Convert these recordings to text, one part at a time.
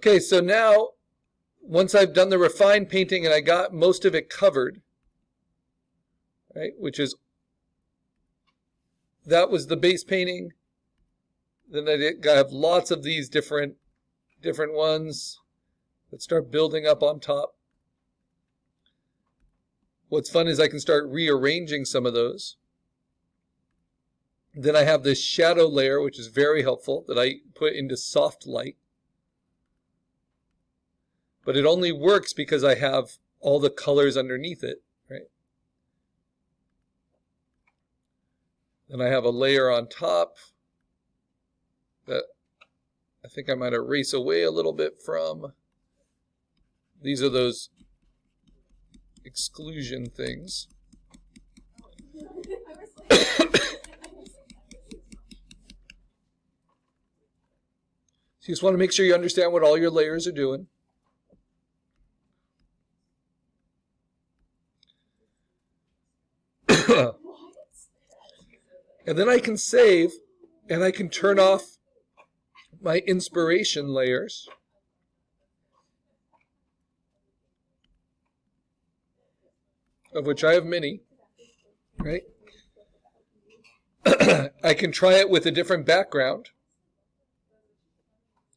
Okay, so now, once I've done the refined painting and I got most of it covered, right, which is, that was the base painting. Then I have lots of these different ones that start building up on top. What's fun is I can start rearranging some of those. Then I have this shadow layer, which is very helpful, that I put into soft light. But it only works because I have all the colors underneath it, right? Then I have a layer on top that I think I might erase away a little bit from. These are those exclusion things. So you just want to make sure you understand what all your layers are doing. And then I can save, and I can turn off my inspiration layers. Of which I have many, right? I can try it with a different background.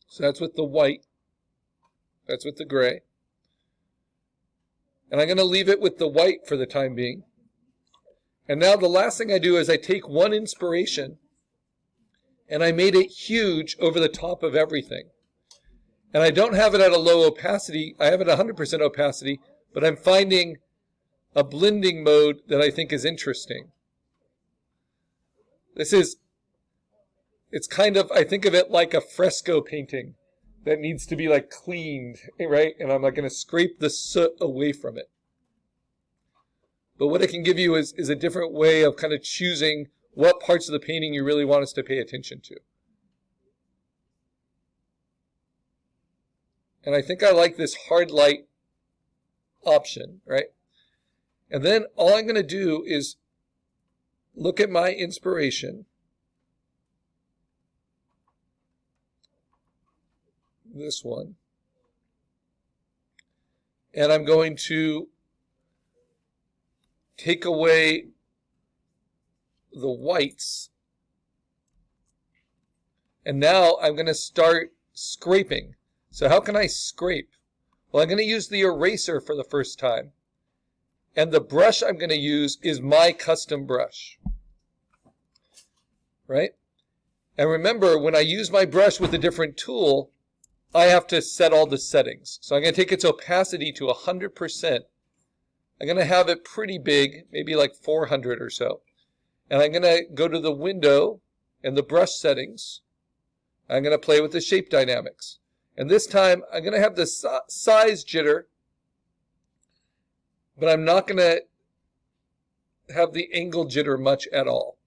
So that's with the white. That's with the gray. And I'm going to leave it with the white for the time being. And now the last thing I do is I take one inspiration and I made it huge over the top of everything. And I don't have it at a low opacity. I have it at 100% opacity, but I'm finding a blending mode that I think is interesting. It's kind of, I think of it like a fresco painting that needs to be like cleaned, right? And I'm like going to scrape the soot away from it. But what it can give you is a different way of kind of choosing what parts of the painting you really want us to pay attention to. And I think I like this hard light option, right? And then all I'm going to do is look at my inspiration. This one. And I'm going to take away the whites. And now I'm going to start scraping. So how can I scrape? Well, I'm going to use the eraser for the first time. And the brush I'm going to use is my custom brush. Right? And remember, when I use my brush with a different tool, I have to set all the settings. So I'm going to take its opacity to 100%. I'm going to have it pretty big, maybe like 400 or so. And I'm going to go to the window and the brush settings. I'm going to play with the shape dynamics. And this time, I'm going to have the size jitter, but I'm not going to have the angle jitter much at all.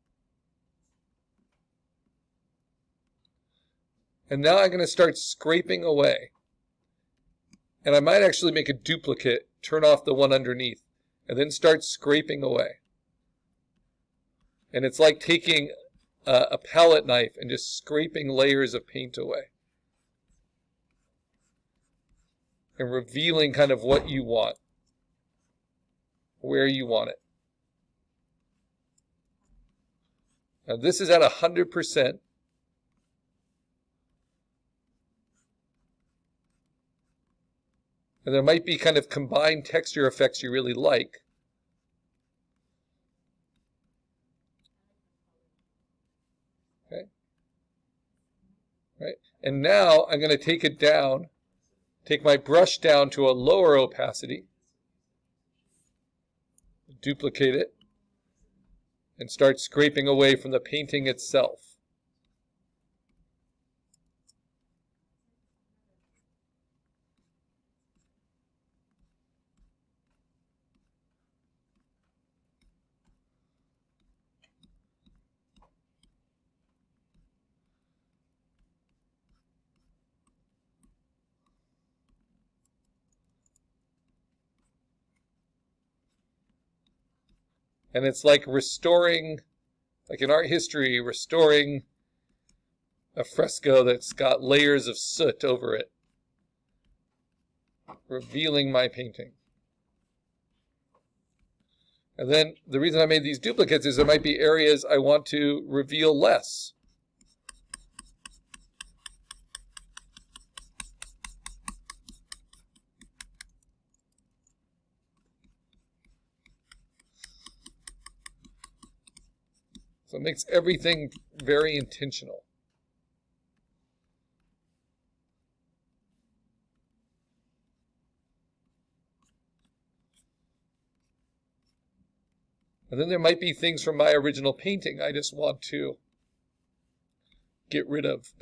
And now I'm going to start scraping away. And I might actually make a duplicate, turn off the one underneath, and then start scraping away. And it's like taking a palette knife and just scraping layers of paint away. And revealing kind of what you want, where you want it. Now this is at 100%. And there might be kind of combined texture effects you really like. Okay. Right. And now I'm going to take it down, take my brush down to a lower opacity, duplicate it, and start scraping away from the painting itself. And it's like restoring, like in art history, restoring a fresco that's got layers of soot over it. revealing my painting. And then the reason I made these duplicates is there might be areas I want to reveal less. So it makes everything very intentional. And then there might be things from my original painting I just want to get rid of.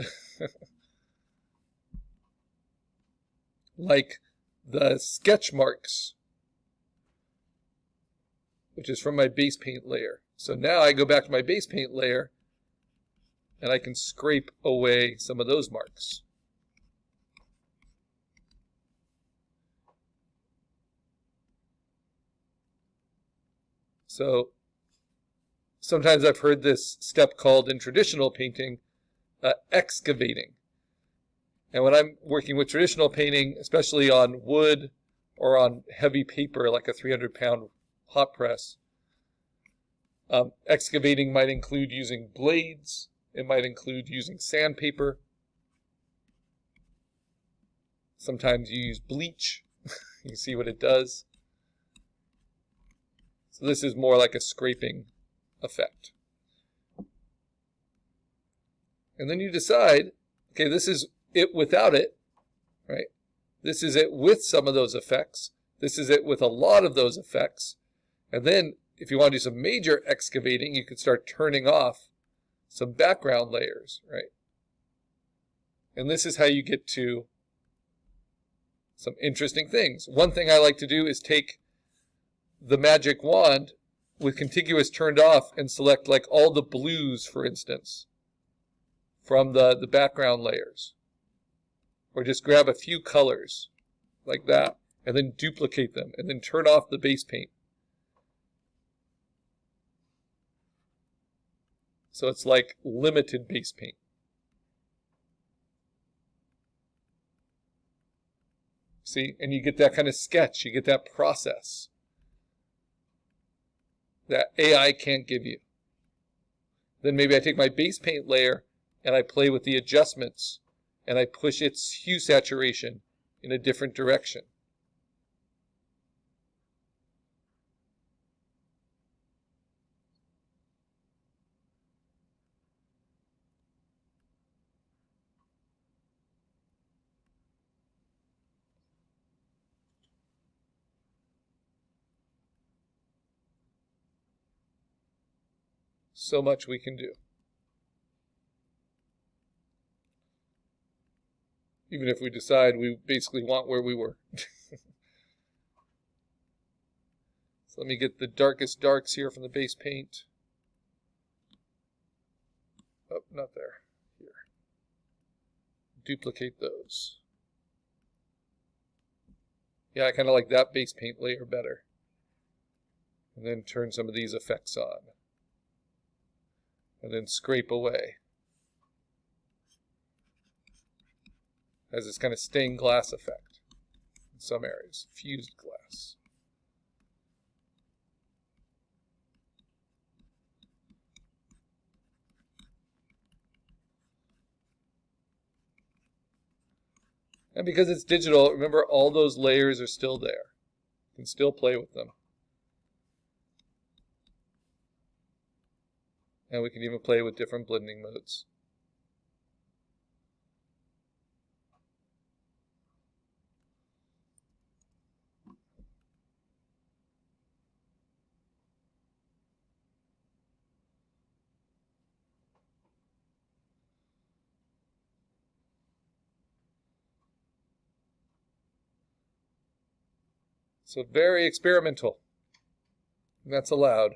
Like the sketch marks, which is from my base paint layer. So now I go back to my base paint layer and I can scrape away some of those marks. So sometimes I've heard this step called in traditional painting, excavating. And when I'm working with traditional painting, especially on wood or on heavy paper like a 300-pound hot press, excavating might include using blades. It might include using sandpaper. Sometimes you use bleach. You can see what it does. So this is more like a scraping effect. And then you decide, okay, this is it without it, right? This is it with some of those effects. This is it with a lot of those effects. And then if you want to do some major excavating, you could start turning off some background layers, right? And this is how you get to some interesting things. One thing I like to do is take the magic wand with contiguous turned off and select like all the blues, for instance, from the background layers. Or just grab a few colors like that and then duplicate them and then turn off the base paint. So it's like limited base paint. See, and you get that kind of sketch, you get that process that AI can't give you. Then maybe I take my base paint layer and I play with the adjustments and I push its hue saturation in a different direction. So much we can do. Even if we decide we basically want where we were. So let me get the darkest darks here from the base paint. Oh, not there. Here. Duplicate those. Yeah, I kind of like that base paint layer better. And then turn some of these effects on. And then scrape away. Has this kind of stained glass effect in some areas, fused glass. And because it's digital, remember all those layers are still there. You can still play with them. And we can even play with different blending modes. So very experimental. And that's allowed.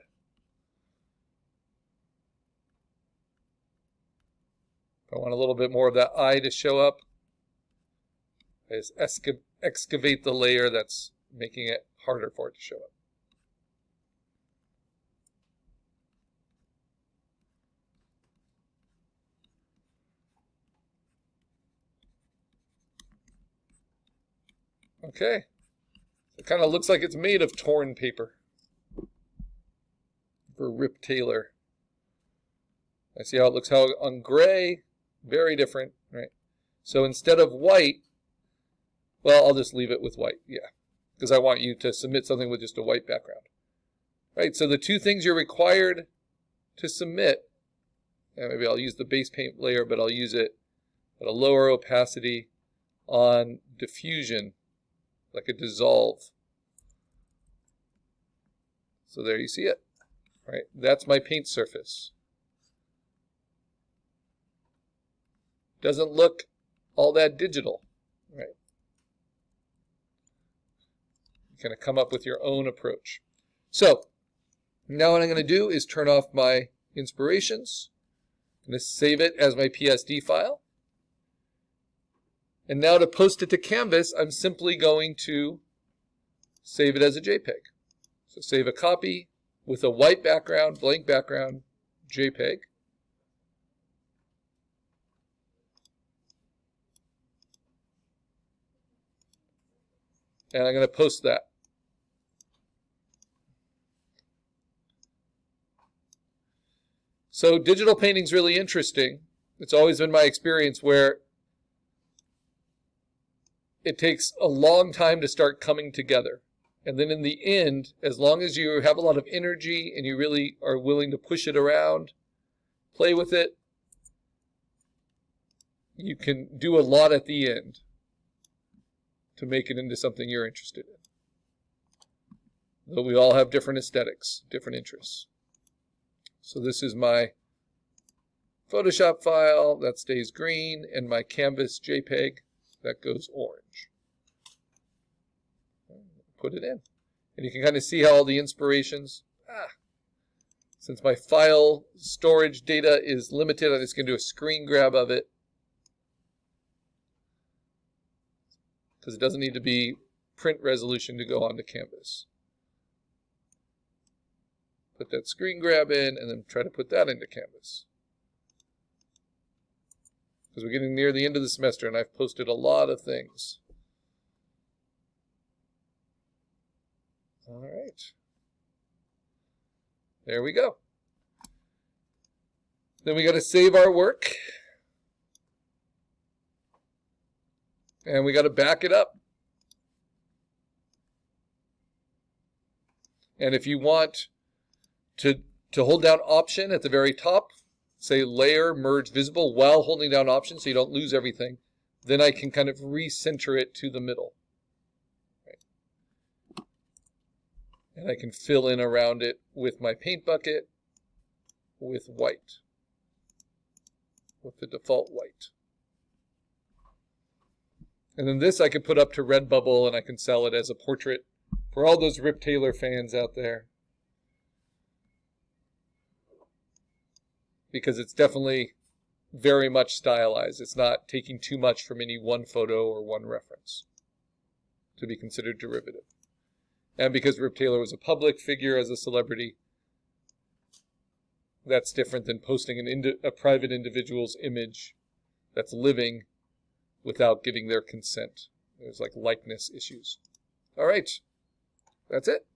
If I want a little bit more of that eye to show up, I just excavate the layer that's making it harder for it to show up. Okay. It kind of looks like it's made of torn paper. For Rip Taylor. I see how it looks on gray. Very different, right? So instead of white, well, I'll just leave it with white, yeah. Because I want you to submit something with just a white background. Right, so the two things you're required to submit, and maybe I'll use the base paint layer, but I'll use it at a lower opacity on diffusion, like a dissolve. So there you see it. Right, that's my paint surface. Doesn't look all that digital, right? You kind of come up with your own approach. So now what I'm going to do is turn off my inspirations. I'm going to save it as my PSD file. And now to post it to Canvas, I'm simply going to save it as a JPEG. So save a copy with a white background, blank background, JPEG. And I'm going to post that. So digital painting is really interesting. It's always been my experience where it takes a long time to start coming together. And then in the end, as long as you have a lot of energy and you really are willing to push it around, play with it, you can do a lot at the end to make it into something you're interested in. Though we all have different aesthetics, different interests. So this is my Photoshop file, that stays green, and my Canvas JPEG, that goes orange. Put it in. And you can kind of see how all the inspirations, since my file storage data is limited, I'm just going to do a screen grab of it. Because it doesn't need to be print resolution to go onto Canvas. Put that screen grab in and then try to put that into Canvas. Because we're getting near the end of the semester and I've posted a lot of things. All right. There we go. Then we got to save our work. And we got to back it up. And if you want to hold down Option at the very top, say Layer, Merge Visible, while holding down Option so you don't lose everything, then I can kind of recenter it to the middle. Right. And I can fill in around it with my paint bucket with white, with the default white. And then this I could put up to Redbubble and I can sell it as a portrait for all those Rip Taylor fans out there. Because it's definitely very much stylized. It's not taking too much from any one photo or one reference to be considered derivative. And because Rip Taylor was a public figure as a celebrity, that's different than posting a private individual's image that's living without getting their consent. There's like likeness issues. All right, that's it.